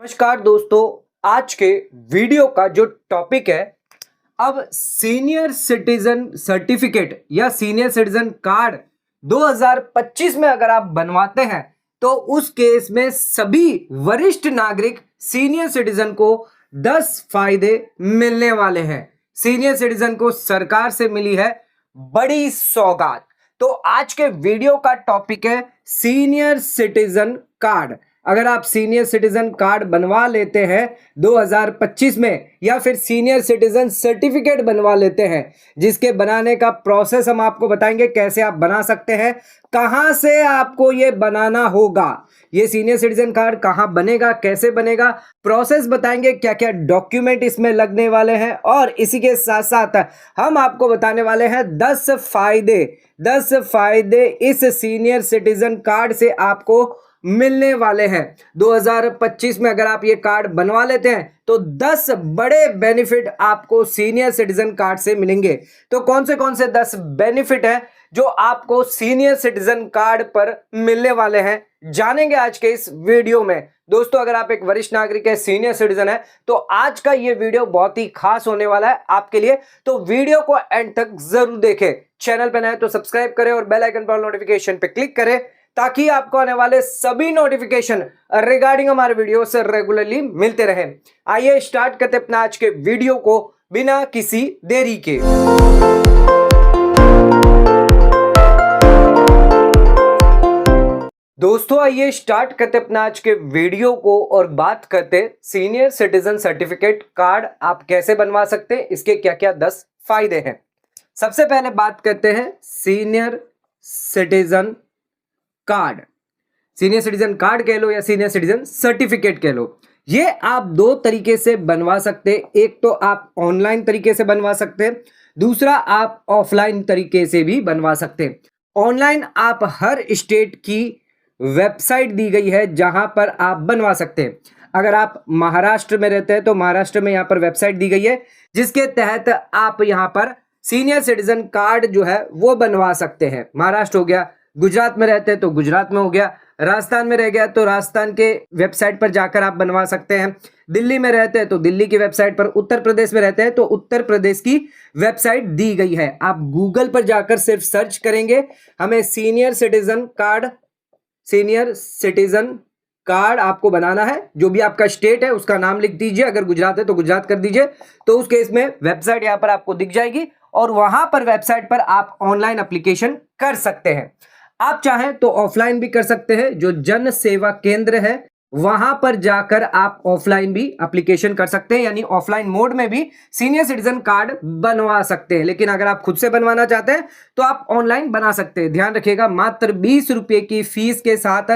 नमस्कार दोस्तों, आज के वीडियो का जो टॉपिक है, अब सीनियर सिटीजन सर्टिफिकेट या सीनियर सिटीजन कार्ड 2025 में अगर आप बनवाते हैं तो उस केस में सभी वरिष्ठ नागरिक सीनियर सिटीजन को 10 फायदे मिलने वाले हैं। सीनियर सिटीजन को सरकार से मिली है बड़ी सौगात। तो आज के वीडियो का टॉपिक है सीनियर सिटीजन कार्ड। अगर आप सीनियर सिटीजन कार्ड बनवा लेते हैं 2025 में या फिर सीनियर सिटीजन सर्टिफिकेट बनवा लेते हैं, जिसके बनाने का प्रोसेस हम आपको बताएंगे, कैसे आप बना सकते हैं, कहां से आपको ये बनाना होगा, ये सीनियर सिटीजन कार्ड कहां बनेगा, कैसे बनेगा, प्रोसेस बताएंगे, क्या क्या डॉक्यूमेंट इसमें लगने वाले हैं, और इसी के साथ साथ हम आपको बताने वाले हैं 10 फायदे इस सीनियर सिटीजन कार्ड से आपको मिलने वाले हैं। 2025 में अगर आप ये कार्ड बनवा लेते हैं तो 10 बड़े बेनिफिट आपको सीनियर सिटीजन कार्ड से मिलेंगे। तो कौन से 10 बेनिफिट है जो आपको सीनियर सिटीजन कार्ड पर मिलने वाले हैं, जानेंगे आज के इस वीडियो में। दोस्तों, अगर आप एक वरिष्ठ नागरिक है, सीनियर सिटीजन है, तो आज का ये वीडियो बहुत ही खास होने वाला है आपके लिए। तो वीडियो को एंड तक जरूर देखें। चैनल पर नए तो सब्सक्राइब करें और बेल आइकन पर नोटिफिकेशन पे क्लिक करें ताकि आपको आने वाले सभी नोटिफिकेशन रिगार्डिंग हमारे वीडियो से रेगुलरली मिलते रहे। आइए स्टार्ट करते अपना आज के वीडियो को बिना किसी देरी के। दोस्तों, आइए स्टार्ट करते अपना आज के वीडियो को और बात करते सीनियर सिटीजन सर्टिफिकेट कार्ड आप कैसे बनवा सकते हैं, इसके क्या क्या 10 फायदे हैं। सबसे पहले बात करते हैं senior citizen card. Senior citizen card कह लो या सीनियर सिटीजन सर्टिफिकेट कह लो, ये आप दो तरीके से बनवा सकते हैं। एक तो आप ऑनलाइन तरीके से बनवा सकते हैं, दूसरा आप ऑफलाइन तरीके से भी बनवा सकते हैं। ऑनलाइन आप हर स्टेट की वेबसाइट दी गई है जहां पर आप बनवा सकते हैं। अगर आप महाराष्ट्र में रहते हैं तो महाराष्ट्र में यहां पर वेबसाइट दी गई है जिसके तहत आप यहां पर सीनियर सिटीजन कार्ड जो है वो बनवा सकते हैं। महाराष्ट्र हो गया, गुजरात में रहते हैं तो गुजरात में हो गया, राजस्थान में रह गया तो राजस्थान के वेबसाइट पर जाकर आप बनवा सकते हैं, दिल्ली में रहते हैं तो दिल्ली की वेबसाइट पर, उत्तर प्रदेश में रहते हैं तो उत्तर प्रदेश की वेबसाइट दी गई है। आप गूगल पर जाकर सिर्फ सर्च करेंगे, हमें सीनियर सिटीजन कार्ड आपको बनाना है, जो भी आपका स्टेट है उसका नाम लिख दीजिए। अगर गुजरात है तो गुजरात कर दीजिए। तो उस केस में वेबसाइट यहां पर आपको दिख जाएगी और वहां पर वेबसाइट पर आप ऑनलाइन एप्लीकेशन कर सकते हैं। आप चाहें तो ऑफलाइन भी कर सकते हैं, जो जन सेवा केंद्र है वहां पर जाकर आप ऑफलाइन भी एप्लीकेशन कर सकते हैं, यानी ऑफलाइन मोड में भी सीनियर सिटीजन कार्ड बनवा सकते हैं। लेकिन अगर आप खुद से बनवाना चाहते हैं तो आप ऑनलाइन बना सकते हैं। ध्यान रखिएगा, मात्र 20 रुपए की फीस के साथ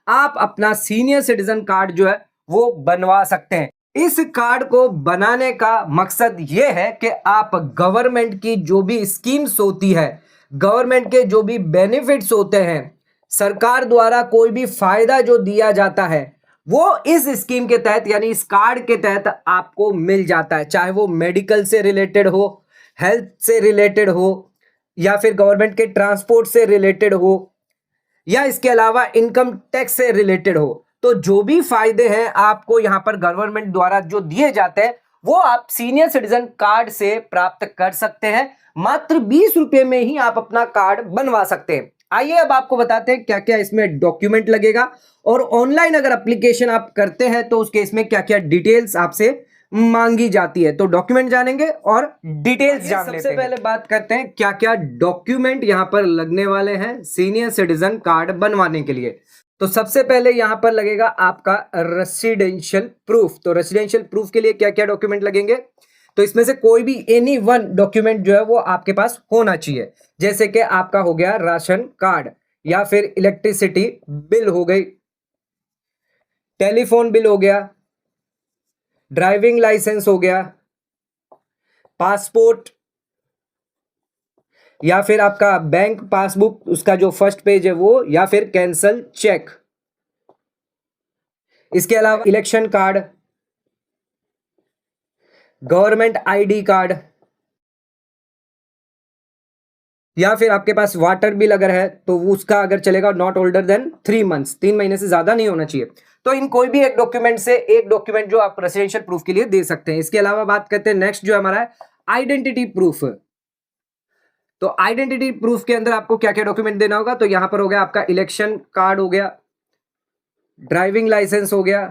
आप अपना सीनियर सिटीजन कार्ड जो है वो बनवा सकते हैं। इस कार्ड को बनाने का मकसद यह है कि आप गवर्नमेंट की जो भी स्कीम्स होती है, गवर्नमेंट के जो भी बेनिफिट्स होते हैं, सरकार द्वारा कोई भी फायदा जो दिया जाता है वो इस स्कीम के तहत यानी इस कार्ड के तहत आपको मिल जाता है। चाहे वो मेडिकल से रिलेटेड हो, हेल्थ से रिलेटेड हो, या फिर गवर्नमेंट के ट्रांसपोर्ट से रिलेटेड हो, या इसके अलावा इनकम टैक्स से रिलेटेड हो। तो जो भी फायदे हैं आपको यहां पर गवर्नमेंट द्वारा जो दिए जाते हैं वो आप सीनियर सिटीजन कार्ड से प्राप्त कर सकते हैं। मात्र 20 रुपए में ही आप अपना कार्ड बनवा सकते हैं। आइए अब आपको बताते हैं क्या क्या इसमें डॉक्यूमेंट लगेगा, और ऑनलाइन अगर एप्लीकेशन आप करते हैं तो उसके इसमें क्या क्या डिटेल्स आपसे मांगी जाती है। तो डॉक्यूमेंट जानेंगे और डिटेल्स जान लेते हैं। सबसे पहले बात करते हैं क्या क्या डॉक्यूमेंट यहां पर लगने वाले हैं सीनियर सिटीजन कार्ड बनवाने के लिए। तो सबसे पहले यहां पर लगेगा आपका रेसिडेंशियल प्रूफ। तो रेसिडेंशियल प्रूफ के लिए क्या क्या डॉक्यूमेंट लगेंगे, तो इसमें से कोई भी एनी वन डॉक्यूमेंट जो है वो आपके पास होना चाहिए। जैसे कि आपका हो गया राशन कार्ड, या फिर इलेक्ट्रिसिटी बिल हो गई, टेलीफोन बिल हो गया, ड्राइविंग लाइसेंस हो गया, पासपोर्ट, या फिर आपका बैंक पासबुक उसका जो फर्स्ट पेज है वो, या फिर कैंसल चेक। इसके अलावा election card, government ID card, या फिर आपके पास वाटर बिल अगर है तो वो उसका अगर चलेगा नॉट ओल्डर देन 3 मंथ्स, 3 महीने से ज्यादा नहीं होना चाहिए। तो इन कोई भी एक डॉक्यूमेंट से एक डॉक्यूमेंट जो आप रेसिडेंशियल प्रूफ के लिए दे सकते हैं। इसके अलावा बात करते हैं नेक्स्ट जो हमारा है आइडेंटिटी प्रूफ। तो आइडेंटिटी प्रूफ के अंदर आपको क्या क्या डॉक्यूमेंट देना होगा, तो यहां पर हो गया आपका इलेक्शन कार्ड हो गया, ड्राइविंग लाइसेंस हो गया,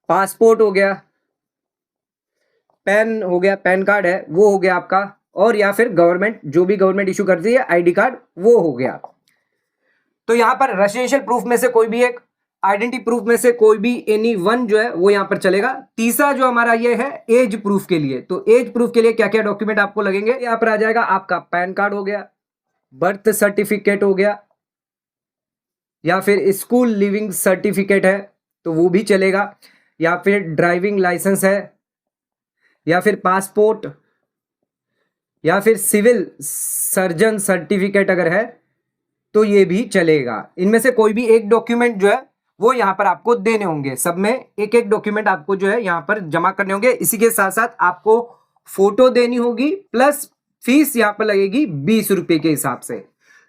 पासपोर्ट हो गया, पैन हो गया, पैन कार्ड है वो हो गया आपका, और या फिर गवर्नमेंट जो भी गवर्नमेंट इशू करती है आईडी कार्ड वो हो गया। तो यहां पर रेसिडेंशियल प्रूफ में से कोई भी एक, आइडेंटिटी प्रूफ में से कोई भी एनी वन जो है वो यहां पर चलेगा। तीसरा जो हमारा ये है एज प्रूफ के लिए, तो एज प्रूफ के लिए क्या क्या डॉक्यूमेंट आपको लगेंगे, यहां पर आ जाएगा आपका पैन कार्ड हो गया, बर्थ सर्टिफिकेट हो गया, या फिर स्कूल लिविंग सर्टिफिकेट है तो वो भी चलेगा, या फिर ड्राइविंग लाइसेंस है, या फिर पासपोर्ट, या फिर सिविल सर्जन सर्टिफिकेट अगर है तो ये भी चलेगा। इनमें से कोई भी एक डॉक्यूमेंट जो है वो यहां पर आपको देने होंगे। सब में एक एक डॉक्यूमेंट आपको जो है यहां पर जमा करने होंगे। इसी के साथ साथ आपको फोटो देनी होगी, प्लस फीस यहां पर लगेगी 20 रुपए के हिसाब से।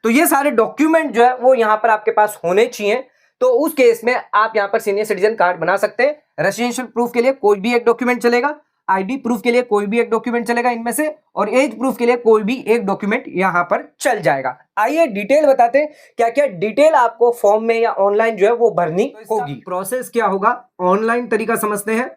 तो ये सारे डॉक्यूमेंट जो है वो यहां पर आपके पास होने चाहिए। तो उस केस में आप यहां पर सीनियर सिटीजन कार्ड बना सकते हैं। रेसिडेंशियल प्रूफ के लिए कोई भी एक डॉक्यूमेंट चलेगा, आईडी प्रूफ के लिए कोई भी एक डॉक्यूमेंट चलेगा इनमें से, और एज प्रूफ के लिए कोई भी एक डॉक्यूमेंट यहां पर चल जाएगा। आइए डिटेल बताते हैं क्या क्या डिटेल आपको फॉर्म में या ऑनलाइन जो है वो भरनी होगी। प्रोसेस क्या होगा, ऑनलाइन तरीका समझते हैं।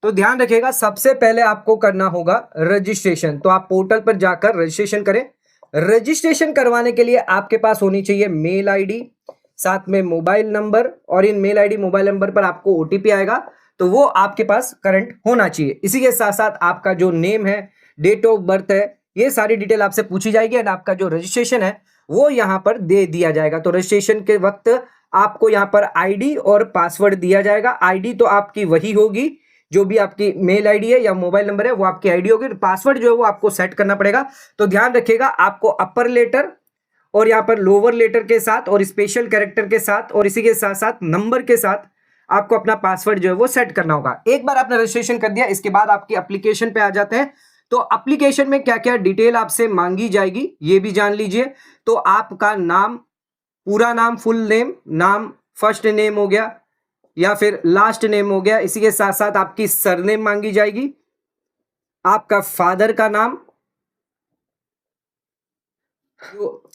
तो ध्यान रखिएगा, सबसे पहले आपको करना होगा रजिस्ट्रेशन। तो आप पोर्टल पर जाकर रजिस्ट्रेशन करें। रजिस्ट्रेशन करवाने के लिए आपके पास होनी चाहिए मेल आईडी, साथ में मोबाइल नंबर, और in male ID mobile number पर आपको ओटीपी आएगा तो वो आपके पास करंट होना चाहिए। इसी के साथ साथ आपका जो नेम है, डेट ऑफ बर्थ है, ये सारी डिटेल आपसे पूछी जाएगी, एंड आपका जो रजिस्ट्रेशन है वो यहां पर दे दिया जाएगा। तो रजिस्ट्रेशन के वक्त आपको यहां पर आईडी और पासवर्ड दिया जाएगा। आईडी तो आपकी वही होगी जो भी आपकी मेल आईडी है या मोबाइल नंबर है वो आपकी आईडी होगी। पासवर्ड जो है वो आपको सेट करना पड़ेगा। तो ध्यान रखिएगा, आपको अपर लेटर और यहाँ पर लोअर लेटर के साथ और स्पेशल कैरेक्टर के साथ और इसी के साथ साथ नंबर के साथ आपको अपना पासवर्ड जो है वो सेट करना होगा। एक बार आपने रजिस्ट्रेशन कर दिया, इसके बाद आपकी एप्लीकेशन पे आ जाते हैं। तो एप्लीकेशन में क्या क्या डिटेल आपसे मांगी जाएगी ये भी जान लीजिए। तो आपका नाम, पूरा नाम, फुल नेम, नाम फर्स्ट नेम हो गया या फिर लास्ट नेम हो गया। इसी के साथ साथ आपकी सरनेम मांगी जाएगी, आपका फादर का नाम,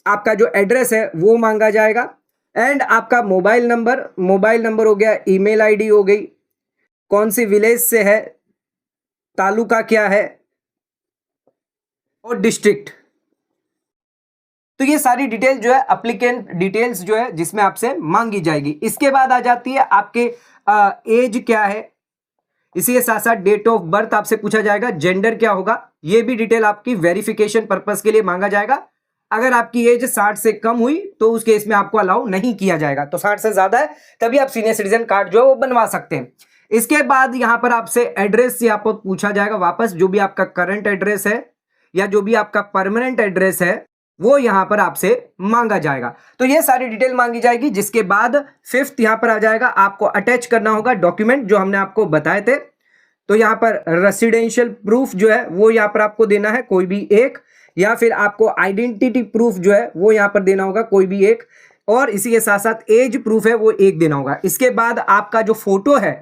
आपका जो एड्रेस है वो मांगा जाएगा, एंड आपका मोबाइल नंबर हो गया, ईमेल आईडी हो गई, कौन सी विलेज से है, तालुका क्या है, और डिस्ट्रिक्ट। तो ये सारी डिटेल जो है एप्लीकेंट डिटेल्स जो है जिसमें आपसे मांगी जाएगी। इसके बाद आ जाती है आपके एज क्या है, इसी के साथ साथ डेट ऑफ बर्थ आपसे पूछा जाएगा, जेंडर क्या होगा, ये भी डिटेल आपकी वेरिफिकेशन पर्पस के लिए मांगा जाएगा। अगर आपकी एज 60 से कम हुई तो उस केस में आपको अलाउ नहीं किया जाएगा। तो 60 से ज्यादा है तभी आप सीनियर सिटीजन कार्ड जो है वो बनवा सकते हैं। इसके बाद यहां पर आपसे एड्रेस यहाँ पर पूछा जाएगा वापस, जो भी आपका करंट एड्रेस है या जो भी आपका परमानेंट एड्रेस है वो यहां पर आपसे मांगा जाएगा। तो ये सारी डिटेल मांगी जाएगी। जिसके बाद फिफ्थ यहां पर आ जाएगा, आपको अटैच करना होगा डॉक्यूमेंट जो हमने आपको बताए थे। तो यहां पर रेसिडेंशियल प्रूफ जो है वो यहां पर आपको देना है कोई भी एक, या फिर आपको आइडेंटिटी प्रूफ जो है वो यहां पर देना होगा कोई भी एक, और इसी के साथ साथ एज प्रूफ है वो एक देना होगा। इसके बाद आपका जो फोटो है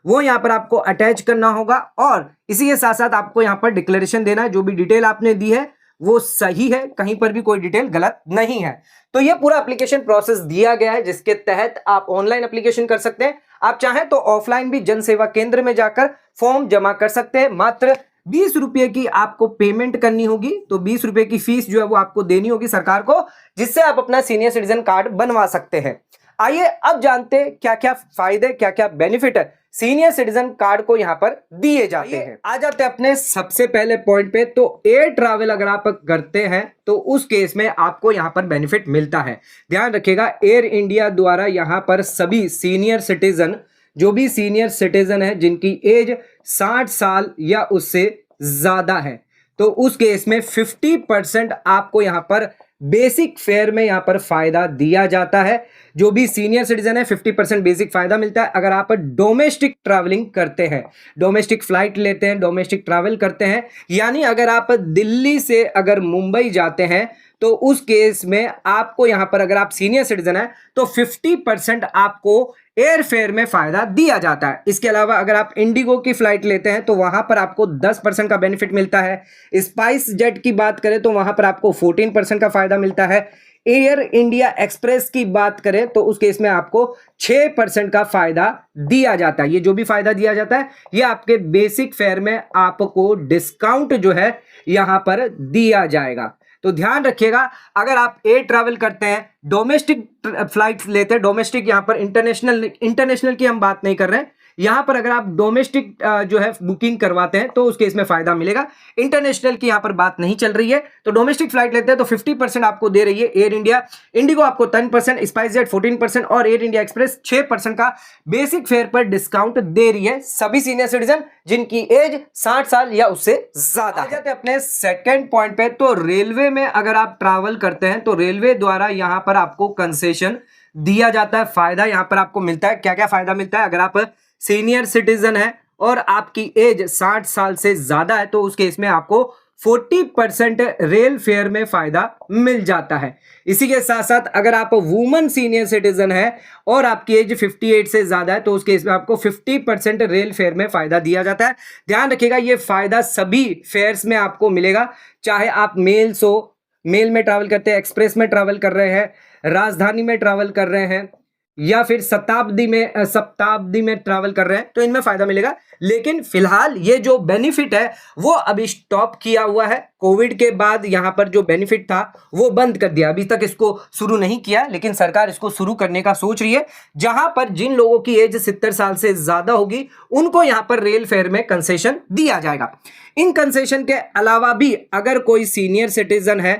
वो यहां पर आपको अटैच करना होगा, और इसी के साथ साथ आपको यहां पर डिक्लेरेशन देना है जो भी डिटेल आपने दी है वो सही है, कहीं पर भी कोई डिटेल गलत नहीं है। तो ये पूरा एप्लीकेशन प्रोसेस दिया गया है जिसके तहत आप ऑनलाइन एप्लीकेशन कर सकते हैं। आप चाहें तो ऑफलाइन भी जन सेवा केंद्र में जाकर फॉर्म जमा कर सकते हैं। मात्र 20 रुपए की आपको पेमेंट करनी होगी। तो 20 रुपए की फीस जो है वो आपको देनी होगी सरकार को, जिससे आप अपना सीनियर सिटीजन कार्ड बनवा सकते हैं। आइए अब जानते हैं क्या क्या फायदे, क्या क्या बेनिफिट है सीनियर सिटीजन कार्ड को यहां पर दिए जाते हैं। आ जाते हैं अपने सबसे पहले पॉइंट पे। तो एयर ट्रैवल अगर आप करते हैं तो उस केस में आपको यहां पर बेनिफिट मिलता है। ध्यान रखिएगा, एयर इंडिया द्वारा यहां पर सभी सीनियर सिटीजन, जो भी सीनियर सिटीजन है जिनकी एज 60 साल या उससे ज्यादा है, तो उस केस में 50% आपको यहां पर बेसिक फेयर में यहाँ पर फायदा दिया जाता है। जो भी सीनियर सिटीजन है 50% बेसिक फायदा मिलता है अगर आप डोमेस्टिक ट्रैवलिंग करते हैं, डोमेस्टिक फ्लाइट लेते हैं, डोमेस्टिक ट्रैवल करते हैं। यानी अगर आप दिल्ली से अगर मुंबई जाते हैं तो उस केस में आपको यहां पर अगर आप सीनियर सिटीजन है तो 50% आपको एयर फेयर में फायदा दिया जाता है। इसके अलावा अगर आप इंडिगो की फ्लाइट लेते हैं तो वहां पर आपको 10% का बेनिफिट मिलता है। स्पाइस जेट की बात करें तो वहां पर आपको 14% का फायदा मिलता है। एयर इंडिया एक्सप्रेस की बात करें तो उस केस में आपको 6% का फायदा दिया जाता है। ये जो भी फायदा दिया जाता है ये आपके बेसिक फेयर में आपको डिस्काउंट जो है यहां पर दिया जाएगा। तो ध्यान रखिएगा, अगर आप एयर ट्रैवल करते हैं, डोमेस्टिक फ्लाइट्स लेते हैं, डोमेस्टिक यहां पर इंटरनेशनल की हम बात नहीं कर रहे हैं, यहां पर अगर आप डोमेस्टिक जो है बुकिंग करवाते हैं तो उस केस में फायदा मिलेगा। इंटरनेशनल की यहां पर बात नहीं चल रही है। तो डोमेस्टिक फ्लाइट लेते हैं तो 50% आपको दे रही है एयर इंडिया, इंडिगो आपको 10%, स्पाइसजेट 14% और एयर इंडिया एक्सप्रेस 6% का बेसिक फेयर पर डिस्काउंट दे रही है सभी सीनियर सिटीजन जिनकी एज 60 साल या उससे ज्यादा। आ जाते हैं अपने सेकेंड पॉइंट पे। तो रेलवे में अगर आप ट्रैवल करते हैं तो रेलवे द्वारा यहां पर आपको कंसेशन दिया जाता है, फायदा यहां पर आपको मिलता है। क्या क्या फायदा मिलता है? अगर आप सीनियर सिटीजन है और आपकी एज 60 साल से ज्यादा है तो उस केस में आपको 40% रेल फेयर में फायदा मिल जाता है। इसी के साथ साथ अगर आप वुमन सीनियर सिटीजन है और आपकी एज 58 से ज्यादा है तो उस केस में आपको 50% रेल फेयर में फायदा दिया जाता है। ध्यान रखिएगा, ये फायदा सभी फेयर्स में आपको मिलेगा, चाहे आप मेल में ट्रैवल करते हैं, एक्सप्रेस में ट्रैवल कर रहे हैं, राजधानी में ट्रैवल कर रहे हैं या फिर शताब्दी में ट्रैवल कर रहे हैं तो इनमें फायदा मिलेगा। लेकिन फिलहाल ये जो बेनिफिट है वो अभी स्टॉप किया हुआ है। कोविड के बाद यहां पर जो बेनिफिट था वो बंद कर दिया, अभी तक इसको शुरू नहीं किया, लेकिन सरकार इसको शुरू करने का सोच रही है, जहां पर जिन लोगों की एज 70 साल से ज्यादा होगी उनको यहां पर रेल फेयर में कंसेशन दिया जाएगा। इन कंसेशन के अलावा भी अगर कोई सीनियर सिटीजन है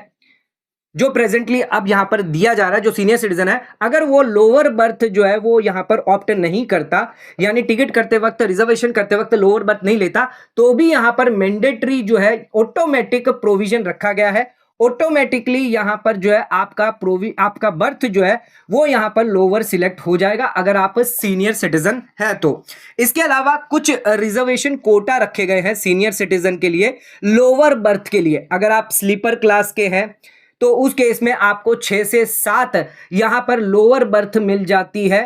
जो प्रेजेंटली अब यहां पर दिया जा रहा है, जो सीनियर सिटीजन है, अगर वो लोअर बर्थ जो है वो यहां पर ऑप्ट नहीं करता, यानी टिकट करते वक्त, रिजर्वेशन करते वक्त लोअर बर्थ नहीं लेता, तो भी यहां पर मैंडेटरी जो है ऑटोमेटिक प्रोविजन रखा गया है। ऑटोमेटिकली यहां पर जो है आपका बर्थ जो है वो यहां पर लोअर सिलेक्ट हो जाएगा अगर आप सीनियर सिटीजन है तो। इसके अलावा कुछ रिजर्वेशन कोटा रखे गए हैं सीनियर सिटीजन के लिए, लोअर बर्थ के लिए। अगर आप स्लीपर क्लास के हैं तो उस केस में आपको 6 से 7 यहां पर लोअर बर्थ मिल जाती है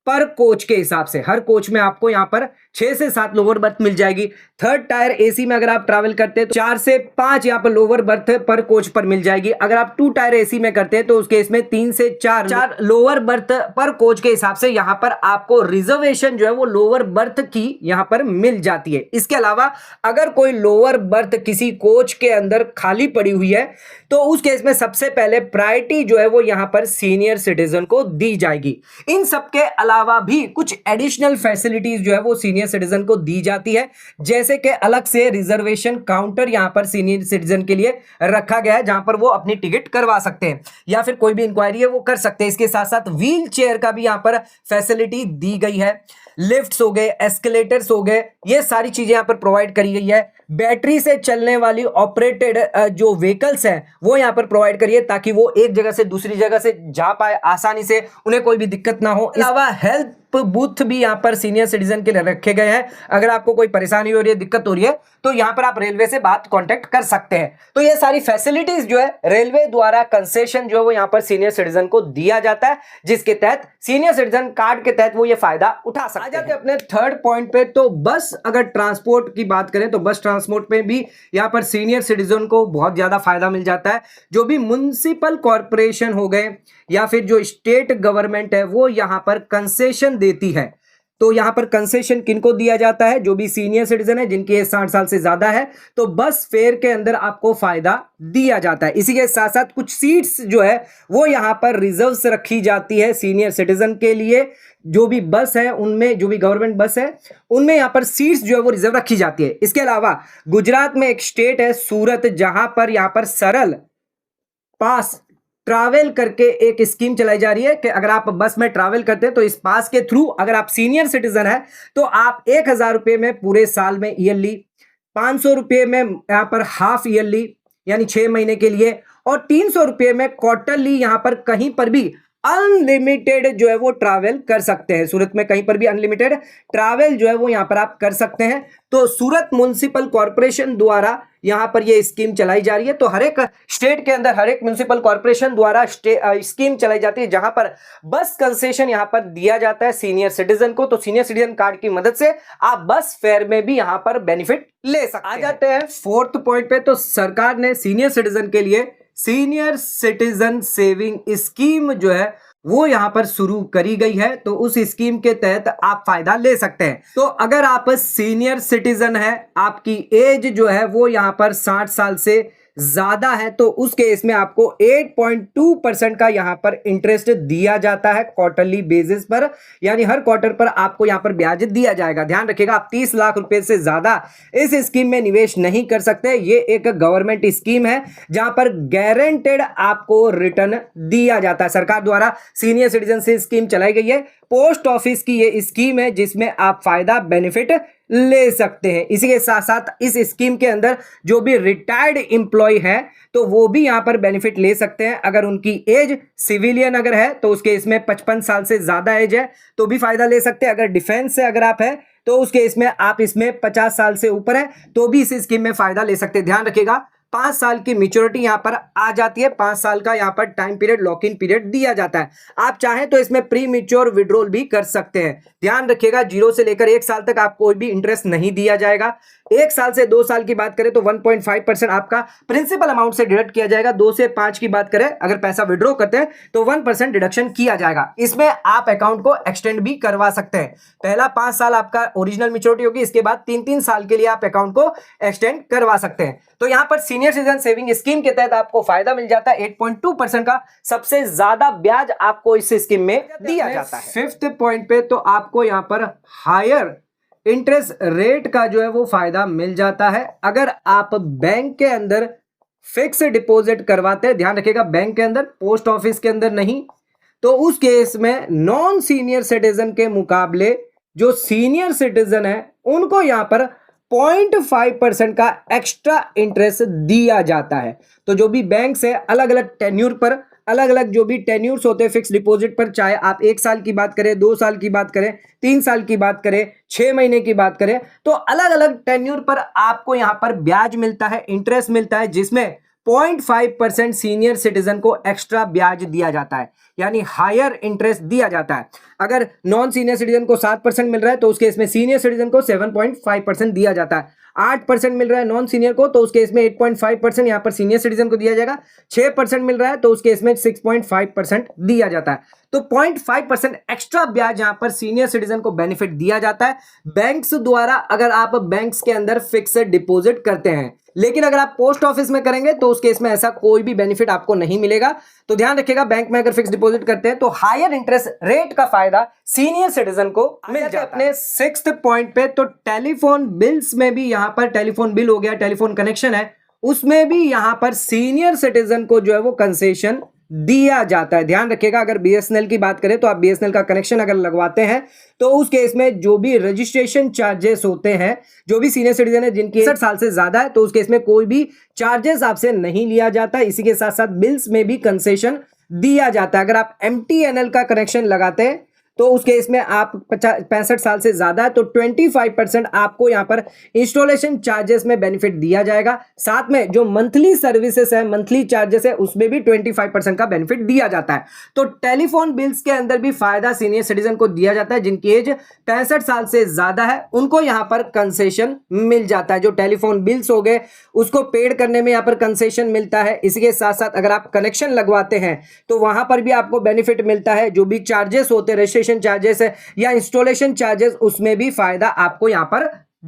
पर कोच के हिसाब से। हर कोच में आपको यहां पर 6 से 7 लोअर बर्थ मिल जाएगी। थर्ड टायर एसी में अगर आप ट्रैवल करते हैं तो 4 से 5 यहां पर लोअर बर्थ पर कोच पर मिल जाएगी। अगर आप 2 टायर एसी में करते हैं तो उस केस में 3 से 4 लोअर बर्थ पर कोच के हिसाब से यहां पर आपको रिजर्वेशन जो है वो लोअर बर्थ की यहां पर मिल जाती है। इसके अलावा अगर कोई लोअर बर्थ किसी कोच के अंदर खाली पड़ी हुई है तो उस केस में सबसे पहले प्रायोरिटी जो है वो यहां पर सीनियर सिटीजन को दी जाएगी। इन सबके अलावा भी कुछ एडिशनल फैसिलिटीज जो है वो सीनियर सिटीजन को दी जाती है, जैसे कि अलग से रिजर्वेशन काउंटर यहां पर सीनियर सिटीजन के लिए रखा गया है जहां पर वो अपनी टिकट करवा सकते हैं या फिर कोई भी इंक्वायरी है वो कर सकते हैं। इसके साथ साथ व्हील चेयर का भी यहां पर फैसिलिटी दी गई है, लिफ्ट्स हो गए, एस्केलेटर्स हो गए, ये सारी चीजें यहां पर प्रोवाइड करी गई है। बैटरी से चलने वाली ऑपरेटेड जो व्हीकल्स हैं वो यहां पर प्रोवाइड करिए ताकि वो एक जगह से दूसरी जगह से जा पाए आसानी से, उन्हें कोई भी दिक्कत ना हो। अलावा हेल्थ बूथ भी यहां पर सीनियर सिटीजन के लिए रखे गए हैं। अगर आपको कोई परेशानी हो रही है, दिक्कत हो रही है तो यहां पर आप रेलवे से बात कांटेक्ट कर सकते हैं। तो ये सारी फैसिलिटीज जो है रेलवे द्वारा कंसेशन जो है वो यहां पर सीनियर सिटीजन को दिया जाता है, जिसके तहत सीनियर सिटीजन कार्ड के तहत वो ये फायदा उठा सकते हैं। आ जाते हैं अपने थर्ड पॉइंट पे। तो बस अगर ट्रांसपोर्ट की बात करें तो बस ट्रांसपोर्ट पे भी यहां पर सीनियर सिटीजन को बहुत ज्यादा फायदा मिल जाता है। जो भी म्युनिसिपल कॉर्पोरेशन हो गए या फिर जो स्टेट गवर्नमेंट है वो यहां पर कंसेशन देती है। तो यहां पर कंसेशन किनको दिया जाता है? जो भी सीनियर सिटीजन है जिनकी एज 60 साल से ज्यादा है तो बस फेयर के अंदर आपको फायदा दिया जाता है। इसी के साथ साथ कुछ सीट्स जो है वो यहां पर रिजर्व से रखी जाती है सीनियर सिटीजन के लिए। जो भी बस है उनमें, जो भी गवर्नमेंट बस है उनमें यहां पर सीट्स जो है वो रिजर्व रखी जाती है। इसके अलावा गुजरात में एक स्टेट है सूरत, जहां पर यहां पर सरल पास ट्रैवल करके एक स्कीम चलाई जा रही है कि अगर आप बस में ट्रैवल करते हैं तो इस पास के थ्रू अगर आप सीनियर सिटीजन है तो आप 1000 रुपए में पूरे साल में ईयरली, 500 रुपए में यहां पर हाफ ईयरली, यानी 6 महीने के लिए, और 300 रुपये में क्वार्टरली यहां पर कहीं पर भी अनलिमिटेड जो है वो ट्रैवल कर सकते हैं। सूरत में कहीं पर भी अनलिमिटेड ट्रैवल जो है वो यहां पर आप कर सकते हैं। तो सूरत म्युनिसिपल कॉर्पोरेशन द्वारा यहां पर ये स्कीम चलाई जा रही है। तो हर एक स्टेट के अंदर हर एक म्युनिसिपल कॉर्पोरेशन द्वारा स्कीम चलाई जाती है जहां पर बस कंसेशन यहां पर दिया जाता है सीनियर सिटीजन को। तो सीनियर सिटीजन कार्ड की मदद से आप बस फेयर में भी यहां पर बेनिफिट ले सकते हैं। आ जाते हैं फोर्थ पॉइंट पे। तो सरकार ने सीनियर सिटीजन के लिए सीनियर सिटीजन सेविंग स्कीम जो है वो यहां पर शुरू करी गई है। तो उस स्कीम के तहत आप फायदा ले सकते हैं। तो अगर आप सीनियर सिटीजन है, आपकी एज जो है वो यहां पर 60 साल से ज्यादा है, तो उस केस में आपको 8.2% का यहां पर इंटरेस्ट दिया जाता है क्वार्टरली बेसिस पर, यानी हर क्वार्टर पर आपको यहां पर ब्याज दिया जाएगा। ध्यान रखिएगा, आप 30 लाख रुपए से ज्यादा इस स्कीम में निवेश नहीं कर सकते। ये एक गवर्नमेंट स्कीम है जहां पर गारंटेड आपको रिटर्न दिया जाता है। सरकार द्वारा सीनियर सिटीजन से स्कीम चलाई गई है। पोस्ट ऑफिस की ये स्कीम है जिसमें आप फायदा बेनिफिट ले सकते हैं। इसी के साथ साथ इस स्कीम के अंदर जो भी रिटायर्ड एम्प्लॉय है तो वो भी यहां पर बेनिफिट ले सकते हैं। अगर उनकी एज सिविलियन अगर है तो उसके इसमें 55 साल से ज्यादा एज है तो भी फायदा ले सकते हैं। अगर डिफेंस से अगर आप है तो उसके इसमें आप इसमें 50 साल से ऊपर है तो भी इस स्कीम में फायदा ले सकते हैं। ध्यान रखिएगा, 5 साल की मैच्योरिटी यहां पर आ जाती है। 5 साल का यहां पर time period, lock in period दिया जाता है। आप चाहें तो इसमें प्री मैच्योर विड्रॉल भी कर सकते हैं। ध्यान रखिएगा, 0 से लेकर 1 साल तक आपको कोई भी इंटरेस्ट नहीं दिया जाएगा। 1 साल से 2 साल की बात करें तो 1.5% आपका प्रिंसिपल अमाउंट से डिडक्ट किया जाएगा। 2 से 5 की बात करें, अगर पैसा विड्रॉ करते हैं तो 1% डिडक्शन किया जाएगा। इसमें आप अकाउंट को एक्सटेंड भी करवा सकते हैं। पहला 5 साल आपका ओरिजिनल मैच्योरिटी होगी, इसके बाद 3-3 साल के लिए आप अकाउंट को एक्सटेंड करवा सकते हैं। तो यहां पर सीनियर सिटीजन सेविंग स्कीम के तहत आपको फायदा मिल जाता है 8.2% का। सबसे ज्यादा ब्याज आपको इस स्कीम में दिया जाता है। 5th पॉइंट पे तो आपको यहां पर हायर इंटरेस्ट रेट का जो है वो फायदा मिल जाता है। अगर आप बैंक के अंदर फिक्स डिपॉजिट करवाते हैं, ध्यान रखिएगा बैंक के अंदर, पोस्ट ऑफिस के अंदर नहीं, तो उस केस में नॉन सीनियर सिटीजन के मुकाबले जो सीनियर सिटीजन है उनको यहां पर 0.5% का एक्स्ट्रा इंटरेस्ट दिया जाता है। तो जो भी बैंक से अलग अलग टेन्यूर पर, अलग अलग जो भी टेन्यूर्स होते हैं फिक्स डिपॉजिट पर, चाहे आप 1 साल की बात करें, 2 साल की बात करें, 3 साल की बात करें, 6 महीने की बात करें, तो अलग अलग टेन्यूर पर आपको यहां पर ब्याज मिलता है, इंटरेस्ट मिलता है, जिसमें 0.5% सीनियर सिटीजन को एक्स्ट्रा ब्याज दिया जाता है, यानी हायर इंटरेस्ट दिया जाता है। अगर नॉन सीनियर सिटीजन को 7% मिल रहा है तो उसके इसमें सीनियर सिटीजन को 7.5% दिया जाता है। 8% मिल रहा है नॉन सीनियर को तो उसके इसमें 8.5% यहां पर सीनियर सिटीजन को दिया जाएगा। 6% मिल रहा है तो उसके इसमें 6.5% दिया जाता है। तो 0.5% एक्स्ट्रा ब्याज यहां पर सीनियर सिटीजन को बेनिफिट दिया जाता है बैंक्स द्वारा, अगर आप बैंक्स के अंदर फिक्स डिपॉजिट करते हैं। लेकिन अगर आप पोस्ट ऑफिस में करेंगे तो उस केस में ऐसा कोई भी बेनिफिट आपको नहीं मिलेगा। तो ध्यान रखिएगा, बैंक में अगर फिक्स डिपॉजिट करते हैं तो हायर इंटरेस्ट रेट का फायदा सीनियर सिटीजन को मिल जाता है। अपने 6th पॉइंट पे तो टेलीफोन बिल्स में भी यहां पर टेलीफोन बिल हो गया, टेलीफोन कनेक्शन है, उसमें भी यहां पर सीनियर सिटीजन को जो है वो कंसेशन दिया जाता है। ध्यान रखिएगा, अगर बीएसएनएल की बात करें तो आप बीएसएनएल का कनेक्शन अगर लगवाते हैं तो उस केस में जो भी रजिस्ट्रेशन चार्जेस होते हैं, जो भी सीनियर सिटीजन है जिनकी 60 साल से ज्यादा है तो उस केस में कोई भी चार्जेस आपसे नहीं लिया जाता। इसी के साथ साथ बिल्स में भी कंसेशन दिया जाता है। अगर आप एमटीएनएल का कनेक्शन लगाते हैं तो उस केस में आप 65 साल से ज्यादा है तो 25% आपको यहां पर इंस्टॉलेशन चार्जेस में बेनिफिट दिया जाएगा। साथ में जो मंथली सर्विसेज है, मंथली चार्जेस है, उसमें भी 25% का बेनिफिट दिया जाता है। तो टेलीफोन बिल्स के अंदर भी फायदा सीनियर सिटीजन को दिया जाता है। जिनकी एज 65 साल से ज्यादा है उनको यहां पर कंसेशन मिल जाता है। जो टेलीफोन बिल्स हो गए उसको पेड करने में यहां पर कंसेशन मिलता है। इसी के साथ साथ अगर आप कनेक्शन लगवाते हैं तो वहां पर भी आपको बेनिफिट मिलता है। जो भी चार्जेस होते हैं, चार्जेस है या इंस्टॉलेशन चार्जेस, उसमें भी फायदा आपको यहां पर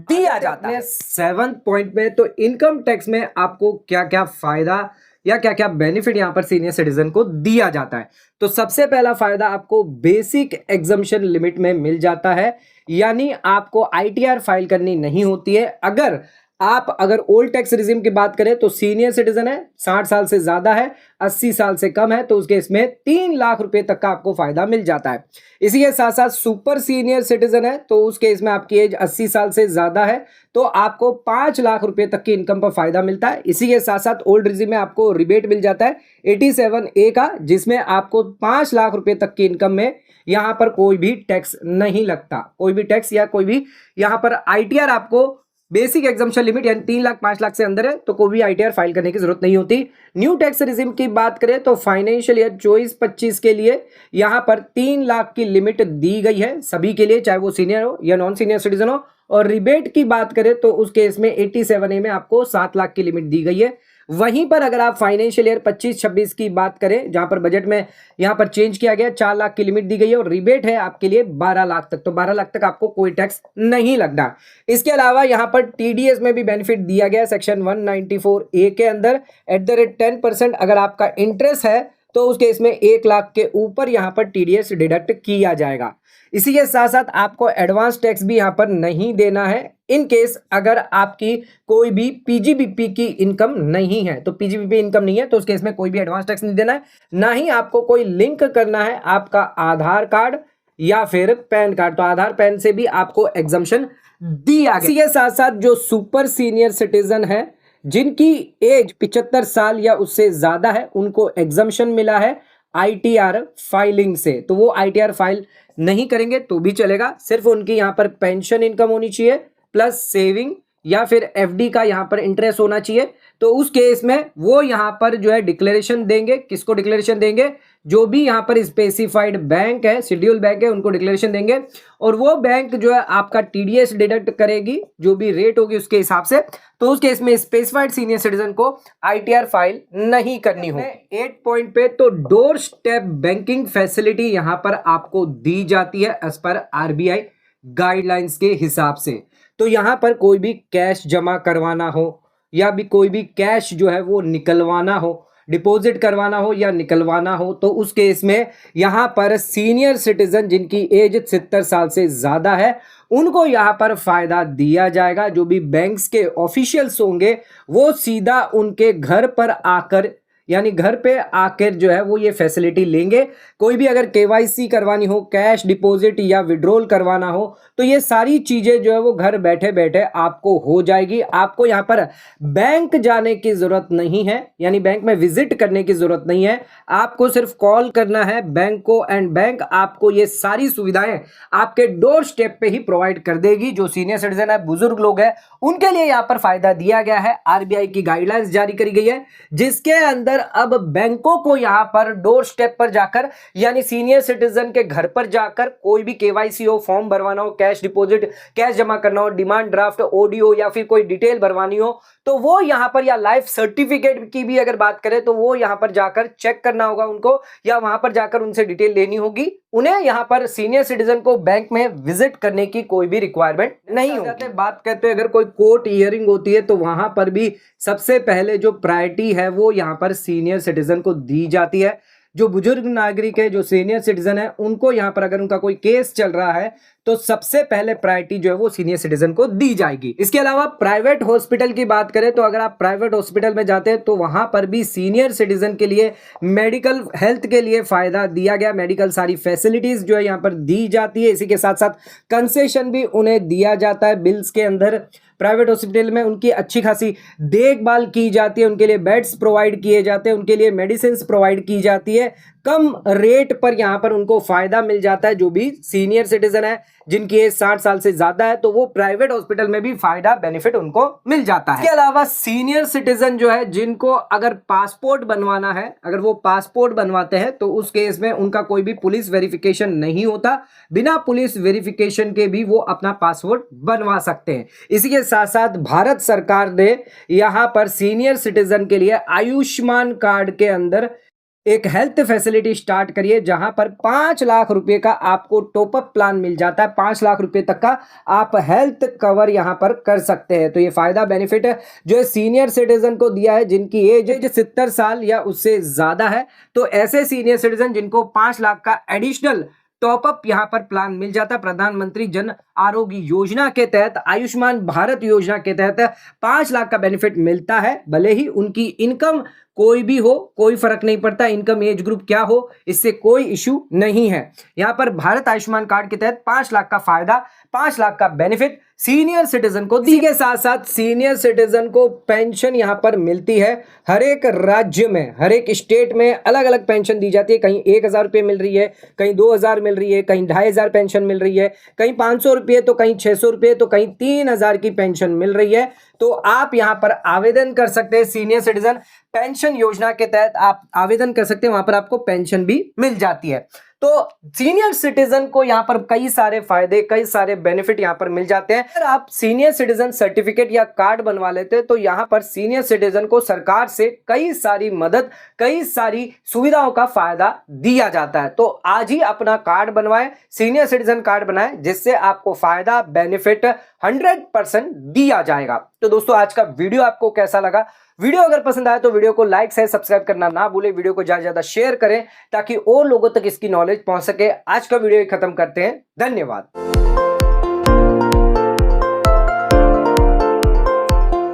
दिया जाता है। 7th पॉइंट में तो इनकम टैक्स में आपको क्या क्या फायदा या क्या क्या बेनिफिट यहां पर सीनियर सिटीजन को दिया जाता है। तो सबसे पहला फायदा आपको बेसिक एग्जम्पशन लिमिट में मिल जाता है, यानी आपको आईटीआर फाइल करनी नहीं होती है। अगर आप अगर ओल्ड टैक्स रिजिम की बात करें तो सीनियर सिटीजन है, 60 साल से ज्यादा है, 80 साल से कम है, तो उस केस में 3 लाख रुपए तक का आपको फायदा मिल जाता है। इसी के साथ साथ सुपर सीनियर सिटीजन है तो उस केस में आपकी एज 80 साल से ज्यादा है तो आपको 5 लाख रुपए तक की इनकम पर फायदा मिलता है। इसी के साथ साथ ओल्ड रिजिम में आपको रिबेट मिल जाता है 87A का, जिसमें आपको 5 लाख रुपए तक की इनकम में यहां पर कोई भी टैक्स नहीं लगता, कोई भी टैक्स या कोई भी यहां पर आईटीआर आपको बेसिक एग्जम्पशन लिमिट यानी 3 लाख 5 लाख से अंदर है तो कोई भी आईटीआर फाइल करने की जरूरत नहीं होती। न्यू टैक्स रिजिम की बात करें तो फाइनेंशियल ईयर 24-25 के लिए यहां पर 3 लाख की लिमिट दी गई है सभी के लिए, चाहे वो सीनियर हो या नॉन सीनियर सिटीजन हो। और रिबेट की बात करें तो उस केस में 87A में आपको 7 लाख की लिमिट दी गई है। वहीं पर अगर आप फाइनेंशियल ईयर 25-26 की बात करें जहां पर बजट में यहां पर चेंज किया गया, 4 लाख की लिमिट दी गई है और रिबेट है आपके लिए 12 लाख तक, तो 12 लाख तक आपको कोई टैक्स नहीं लगना। इसके अलावा यहां पर टीडीएस में भी बेनिफिट दिया गया सेक्शन 194A के अंदर @10% अगर आपका इंटरेस्ट है तो उस केस में 1 लाख के ऊपर यहां पर टीडीएस डिडक्ट किया जाएगा। इसी के साथ साथ आपको एडवांस टैक्स भी यहां पर नहीं देना है इन केस अगर आपकी कोई भी पीजीबीपी की इनकम नहीं है, तो पीजीबीपी इनकम नहीं है तो उस केस में कोई भी एडवांस टैक्स नहीं देना है। ना ही आपको कोई लिंक करना है आपका आधार कार्ड या फिर पैन कार्ड, तो आधार पैन से भी आपको एग्जम्पशन दिया गया। इसी के साथ साथ जो सुपर सीनियर सिटीजन है जिनकी एज 75 साल या उससे ज्यादा है उनको एग्जम्पशन मिला है आईटीआर फाइलिंग से, तो वो आईटीआर फाइल नहीं करेंगे तो भी चलेगा, सिर्फ उनकी यहां पर पेंशन इनकम होनी चाहिए प्लस सेविंग या फिर एफडी का यहां पर इंटरेस्ट होना चाहिए। तो उस केस में वो यहां पर जो है डिक्लेरेशन देंगे, किसको डिक्लेरेशन देंगे, जो भी यहां पर स्पेसिफाइड बैंक है, शेड्यूल बैंक है, उनको डिक्लेरेशन देंगे और वो बैंक जो है आपका टीडीएस डिडक्ट करेगी जो भी रेट होगी उसके हिसाब से। तो उस केस में स्पेसिफाइड सीनियर सिटीजन को आईटीआर फाइल नहीं करनी हो। 8 पॉइंट पे तो डोर स्टेप बैंकिंग फैसिलिटी यहां पर आपको दी जाती है एज पर आरबीआई गाइडलाइंस के हिसाब से। तो यहां पर कोई भी कैश जमा करवाना हो या भी कोई भी कैश जो है वो निकलवाना हो, डिपॉजिट करवाना हो या निकलवाना हो, तो उस केस में यहां पर सीनियर सिटीजन जिनकी एज 70 साल से ज्यादा है उनको यहां पर फायदा दिया जाएगा। जो भी बैंक्स के ऑफिशियल्स होंगे वो सीधा उनके घर पर आकर यानी घर पे आकर जो है वो ये फैसिलिटी लेंगे। कोई भी अगर केवाईसी करवानी हो, कैश डिपॉजिट या विड्रॉल करवाना हो, तो ये सारी चीजें जो है वो घर बैठे बैठे आपको हो जाएगी। आपको यहाँ पर बैंक जाने की जरूरत नहीं है, यानी बैंक में विजिट करने की जरूरत नहीं है। आपको सिर्फ कॉल करना है बैंक को एंड बैंक आपको ये सारी सुविधाएं आपके डोर स्टेप पे ही प्रोवाइड कर देगी। जो सीनियर सिटीजन है, बुजुर्ग लोग हैं, उनके लिए यहाँ पर फायदा दिया गया है। आरबीआई की गाइडलाइंस जारी करी गई है जिसके अंदर अब बैंकों को यहां पर डोर स्टेप पर जाकर यानी सीनियर सिटीजन के घर पर जाकर कोई भी केवाईसी हो, फॉर्म भरवाना हो, कैश डिपॉजिट, कैश जमा करना हो, डिमांड ड्राफ्ट, ओडीओ या फिर कोई डिटेल भरवानी हो, तो वो यहां पर या लाइफ सर्टिफिकेट की भी अगर बात करें तो वो यहां पर जाकर चेक करना होगा उनको या वहां पर जाकर उनसे डिटेल लेनी होगी। उन्हें यहां पर सीनियर सिटीजन को बैंक में विजिट करने की कोई भी रिक्वायरमेंट नहीं होती। बात करते हैं अगर कोई कोर्ट हियरिंग होती है तो वहां पर भी सबसे पहले जो प्रायोरिटी है वो यहां पर सीनियर सिटीजन को दी जाती है। जो बुजुर्ग नागरिक है, जो सीनियर सिटीजन है, उनको यहां पर अगर उनका कोई केस चल रहा है तो सबसे पहले प्रायोरिटी जो है वो सीनियर सिटीजन को दी जाएगी। इसके अलावा प्राइवेट हॉस्पिटल की बात करें तो अगर आप प्राइवेट हॉस्पिटल में जाते हैं तो वहां पर भी सीनियर सिटीजन के लिए मेडिकल हेल्थ के लिए फायदा दिया गया। मेडिकल सारी फैसिलिटीज जो है यहाँ पर दी जाती है। इसी के साथ साथ कंसेशन भी उन्हें दिया जाता है बिल्स के अंदर। प्राइवेट हॉस्पिटल में उनकी अच्छी खासी देखभाल की जाती है, उनके लिए बेड्स प्रोवाइड किए जाते हैं, उनके लिए मेडिसिन प्रोवाइड की जाती है। कम रेट पर यहां पर उनको फायदा मिल जाता है। जो भी सीनियर सिटीजन है जिनकी एज 60 साल से ज्यादा है तो वो प्राइवेट हॉस्पिटल में भी फायदा बेनिफिट उनको मिल जाता है। इसके अलावा सीनियर सिटीजन जो है जिनको अगर पासपोर्ट बनवाना है, अगर वो पासपोर्ट बनवाते हैं तो उस केस में उनका कोई भी पुलिस वेरिफिकेशन नहीं होता। बिना पुलिस वेरिफिकेशन के भी वो अपना पासपोर्ट बनवा सकते हैं। इसी के साथ साथ भारत सरकार ने यहां पर सीनियर सिटीजन के लिए आयुष्मान कार्ड के अंदर एक हेल्थ फैसिलिटी स्टार्ट करिए जहां पर 5 लाख रुपए का आपको टॉपअप प्लान मिल जाता है। 5 लाख रुपए तक का आप हेल्थ कवर यहां पर कर सकते हैं। तो ये फायदा बेनिफिट है जो सीनियर सिटीजन को दिया है जिनकी एज 70 साल या उससे ज्यादा है। तो ऐसे सीनियर सिटीजन जिनको 5 लाख का एडिशनल टॉपअप यहाँ पर प्लान मिल जाता है। प्रधानमंत्री जन आरोग्य योजना के तहत, आयुष्मान भारत योजना के तहत 5 लाख का बेनिफिट मिलता है। भले ही उनकी इनकम कोई भी हो, कोई फर्क नहीं पड़ता, इनकम एज ग्रुप क्या हो, इससे कोई इश्यू नहीं है। यहाँ पर भारत आयुष्मान कार्ड के तहत 5 लाख का फायदा, 5 लाख का बेनिफिट सीनियर सिटीजन को दी के साथ साथ सीनियर सिटीजन को पेंशन यहाँ पर मिलती है। हर एक राज्य में, हर एक स्टेट में अलग अलग पेंशन दी जाती है। कहीं 1,000 रुपये मिल रही है, कहीं 2,000 मिल रही है, कहीं 2,500 पेंशन मिल रही है, कहीं 500 रुपये, तो कहीं 600 रुपये, तो कहीं 3,000 की पेंशन मिल रही है। तो आप यहाँ पर आवेदन कर सकते हैं। सीनियर सिटीजन पेंशन योजना के तहत आप आवेदन कर सकते हैं, वहां पर आपको पेंशन भी मिल जाती है। तो सीनियर सिटीजन को यहां पर कई सारे फायदे, कई सारे बेनिफिट यहां पर मिल जाते हैं। अगर आप सीनियर सिटीजन सर्टिफिकेट या कार्ड बनवा लेते हैं तो यहां पर सीनियर सिटीजन को सरकार से कई सारी मदद, कई सारी सुविधाओं का फायदा दिया जाता है। तो आज ही अपना कार्ड बनवाएं, सीनियर सिटीजन कार्ड बनाएं, जिससे आपको फायदा, बेनिफिट 100% दिया जाएगा। तो दोस्तों, आज का वीडियो आपको कैसा लगा? वीडियो अगर पसंद आया तो वीडियो को लाइक से सब्सक्राइब करना ना भूलें। वीडियो को ज्यादा ज्यादा शेयर करें ताकि और लोगों तक इसकी नॉलेज पहुंच सके। आज का वीडियो खत्म करते हैं। धन्यवाद।